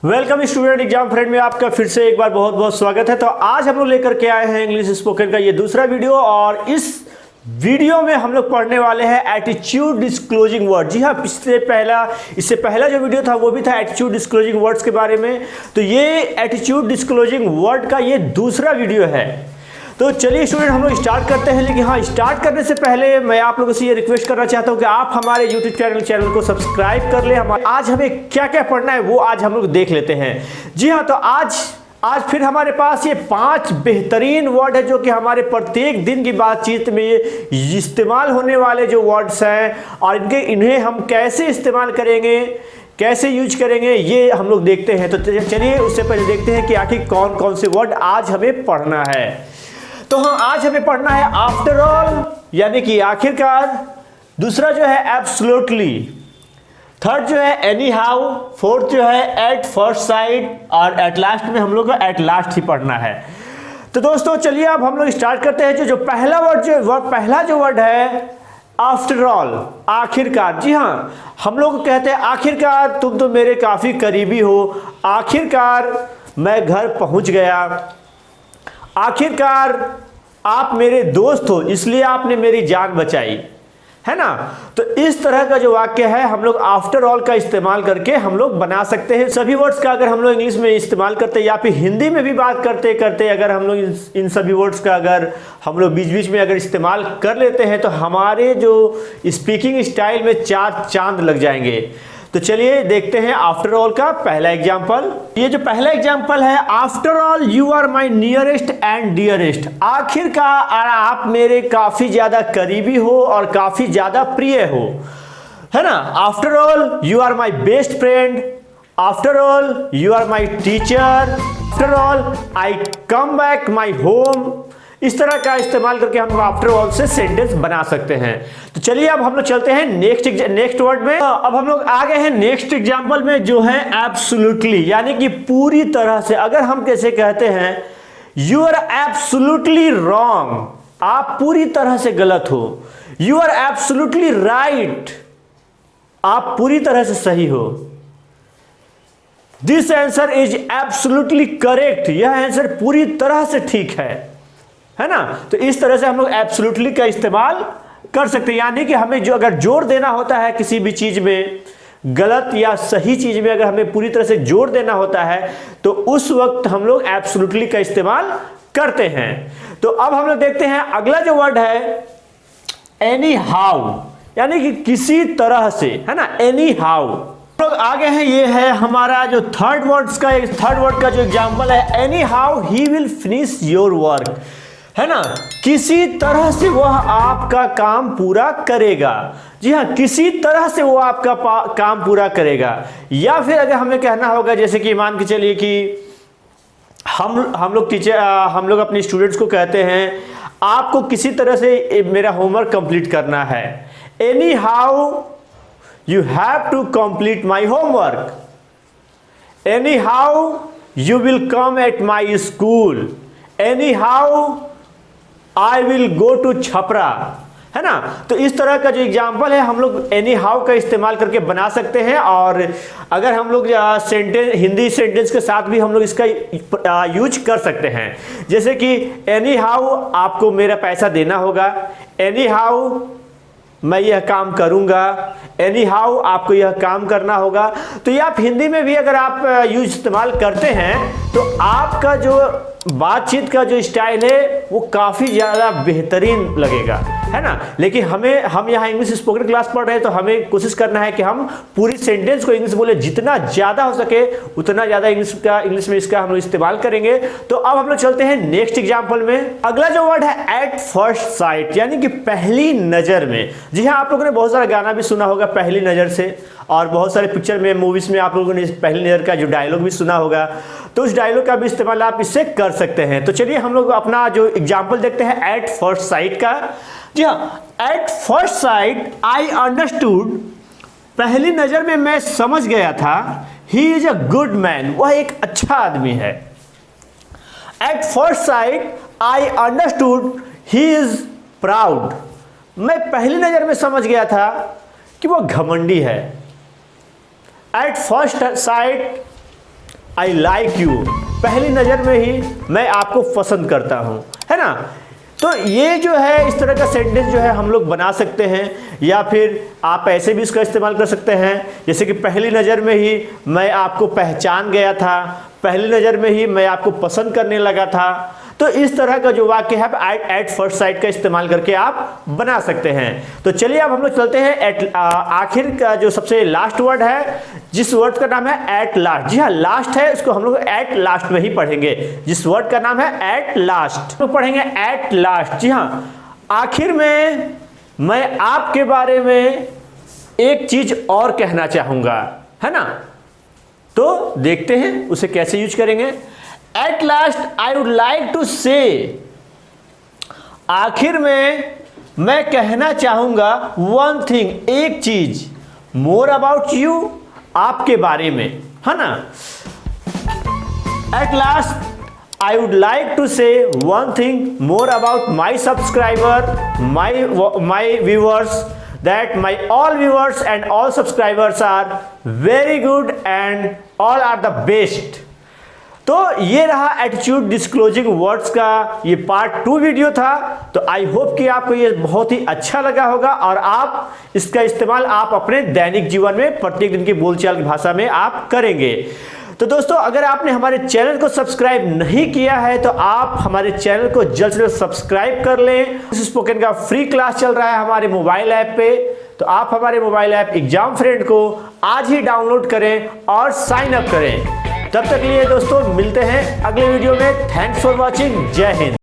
Welcome student exam friend में आपका फिर से एक बार बहुत बहुत स्वागत है। तो आज हम लोग लेकर के आए हैं इंग्लिश स्पोकन का ये दूसरा वीडियो और इस वीडियो में हम लोग पढ़ने वाले हैं एटीट्यूड डिस्क्लोजिंग वर्ड। जी हाँ, इससे पहला जो वीडियो था वो भी था एटीट्यूड डिस्क्लोजिंग वर्ड्स के बारे में। तो ये एटीट्यूड डिस्क्लोजिंग वर्ड का ये दूसरा वीडियो है। तो चलिए स्टूडेंट हम लोग स्टार्ट करते हैं। लेकिन हाँ, स्टार्ट करने से पहले मैं आप लोगों से ये रिक्वेस्ट करना चाहता हूँ कि आप हमारे यूट्यूब चैनल को सब्सक्राइब कर लें। आज हमें क्या क्या पढ़ना है वो आज हम लोग देख लेते हैं। जी हाँ, तो आज फिर हमारे पास ये 5 बेहतरीन वर्ड है जो कि हमारे प्रत्येक दिन की बातचीत में इस्तेमाल होने वाले जो वर्ड्स हैं और इन्हें हम कैसे इस्तेमाल करेंगे, कैसे यूज करेंगे, ये हम लोग देखते हैं। तो चलिए उससे पहले देखते हैं कि आखिर कौन कौन से वर्ड आज हमें पढ़ना है। तो हाँ, आज हमें पढ़ना है आफ्टर ऑल यानी कि आखिरकार, दूसरा जो है एब्सोल्युटली, थर्ड जो है एनी हाउ, फोर्थ जो है एट फर्स्ट साइट और एट लास्ट में हम लोग को एट लास्ट ही पढ़ना है। तो दोस्तों चलिए अब हम लोग स्टार्ट करते हैं। जो पहला वर्ड है आफ्टर ऑल, आखिरकार। जी हाँ, हम लोग कहते हैं आखिरकार तुम तो मेरे काफी करीबी हो, आखिरकार मैं घर पहुंच गया, आखिरकार आप मेरे दोस्त हो इसलिए आपने मेरी जान बचाई, है ना। तो इस तरह का जो वाक्य है हम लोग आफ्टर ऑल का इस्तेमाल करके हम लोग बना सकते हैं। सभी वर्ड्स का अगर हम लोग इंग्लिश में इस्तेमाल करते या फिर हिंदी में भी बात करते करते अगर हम लोग इन सभी वर्ड्स का अगर हम लोग बीच बीच में अगर इस्तेमाल कर लेते हैं तो हमारे जो स्पीकिंग स्टाइल में 4 चांद लग जाएंगे। तो चलिए देखते हैं आफ्टर ऑल का पहला एग्जाम्पल। ये जो पहला एग्जाम्पल है, after all you are my nearest and dearest, आखिरकार आप मेरे काफी ज्यादा करीबी हो और काफी ज्यादा प्रिय हो, है ना। After all you are my best friend, after all you are my teacher, after all I come back my home. इस तरह का इस्तेमाल करके हम आफ्टर ऑल से सेंटेंस बना सकते हैं। तो चलिए अब हम लोग चलते हैं नेक्स्ट वर्ड में। अब हम लोग आ गए हैं नेक्स्ट एग्जांपल में जो है एब्सोल्युटली यानी कि पूरी तरह से। अगर हम कैसे कहते हैं यू आर एब्सोल्युटली रॉन्ग, आप पूरी तरह से गलत हो। यू आर एब्सोल्युटली राइट, आप पूरी तरह से सही हो। This answer is absolutely correct, यह आंसर पूरी तरह से ठीक है ना। तो इस तरह से हम लोग एब्सोल्युटली का इस्तेमाल कर सकते हैं। यानी कि हमें जो अगर जोर देना होता है किसी भी चीज में, गलत या सही चीज में अगर हमें पूरी तरह से जोर देना होता है तो उस वक्त हम लोग एब्सोल्युटली का इस्तेमाल करते हैं। तो अब हम लोग देखते हैं अगला जो वर्ड है एनी हाउ, यानी कि किसी तरह से, है ना। एनी हाउ लोग आगे हैं, ये है हमारा जो थर्ड वर्ड का जो एग्जांपल है, any how he will finish your work, है ना। किसी तरह से वह आपका काम पूरा करेगा। जी हाँ, किसी तरह से वो आपका काम पूरा करेगा। या फिर अगर हमें कहना होगा, जैसे कि मान के चलिए कि हम लोग अपने स्टूडेंट्स को कहते हैं आपको किसी तरह से मेरा होमवर्क कंप्लीट करना है। Anyhow you have to complete my homework, anyhow you will come at my school, anyhow I will go to Chhapra, है ना। तो इस तरह का जो एग्जाम्पल है हम लोग एनी हाउ का इस्तेमाल करके बना सकते हैं। और अगर हम लोग हिंदी सेंटेंस के साथ भी हम लोग इसका यूज कर सकते हैं। जैसे कि एनी हाउ आपको मेरा पैसा देना होगा, एनी हाउ मैं यह काम करूंगा, एनी हाउ आपको यह काम करना होगा। तो ये आप हिंदी में भी अगर आप यूज इस्तेमाल करते हैं तो आपका जो बातचीत का जो स्टाइल है वो काफी ज्यादा बेहतरीन लगेगा, है ना। लेकिन हम यहाँ इंग्लिश स्पोकन क्लास पढ़ रहे हैं तो हमें कोशिश करना है कि हम पूरी सेंटेंस को इंग्लिश बोले, जितना ज्यादा हो सके उतना ज्यादा इंग्लिश में इसका हम लोग इस्तेमाल करेंगे। तो अब हम लोग चलते हैं नेक्स्ट एग्जाम्पल में। अगला जो वर्ड है एट फर्स्ट साइट, यानी कि पहली नजर में। जी हाँ, आप लोगों ने बहुत सारा गाना भी सुना होगा पहली नजर से, और बहुत सारे पिक्चर में, मूवीज में आप लोगों ने पहली नजर का जो डायलॉग भी सुना होगा। तो उस डायलॉग का भी इस्तेमाल आप इससे कर सकते हैं। तो चलिए हम लोग अपना जो एग्जाम्पल देखते हैं एट फर्स्ट साइट का। जी हाँ, at first sight I understood, पहली नजर में मैं समझ गया था, he is a good man, वह एक अच्छा आदमी है। At first sight I understood he is proud, मैं पहली नजर में समझ गया था कि वह घमंडी है। At first sight I like you, पहली नज़र में ही मैं आपको पसंद करता हूँ, है ना। तो ये जो है इस तरह का सेंटेंस जो है हम लोग बना सकते हैं, या फिर आप ऐसे भी इसका इस्तेमाल कर सकते हैं, जैसे कि पहली नज़र में ही मैं आपको पहचान गया था, पहली नज़र में ही मैं आपको पसंद करने लगा था। तो इस तरह का जो वाक्य है एट फर्स्ट साइट का इस्तेमाल करके आप बना सकते हैं। तो चलिए अब हम लोग चलते हैं आखिर का जो सबसे लास्ट वर्ड है, जिस वर्ड का नाम है एट लास्ट। जी हाँ, लास्ट है, उसको हम लोग एट लास्ट में ही पढ़ेंगे। जिस वर्ड का नाम है एट लास्ट, तो पढ़ेंगे एट लास्ट। जी हाँ, आखिर में मैं आपके बारे में एक चीज और कहना चाहूंगा, है ना। तो देखते हैं उसे कैसे यूज करेंगे। At last I would like to say, आखिर में मैं कहना चाहूंगा one thing, एक चीज, more about you, आपके बारे में, है ना। At last I would like to say one thing more about my subscriber, my viewers, that my all viewers and all subscribers are very good and all are the best। तो ये रहा attitude disclosing words का ये part 2 video था। तो I hope कि आपको ये बहुत ही अच्छा लगा होगा और आप इसका इस्तेमाल आप अपने दैनिक जीवन में प्रत्येक दिन की बोलचाल की भाषा में आप करेंगे। तो दोस्तों, अगर आपने हमारे चैनल को सब्सक्राइब नहीं किया है तो आप हमारे चैनल को जल्द से जल्द सब्सक्राइब कर लें। स्पोकन का फ्री क्लास चल रहा है हमारे मोबाइल ऐप पे, तो आप हमारे मोबाइल ऐप एग्जाम फ्रेंड को आज ही डाउनलोड करें और साइन अप करें। तब तक के लिए दोस्तों मिलते हैं अगले वीडियो में। Thanks for watching. जय हिंद।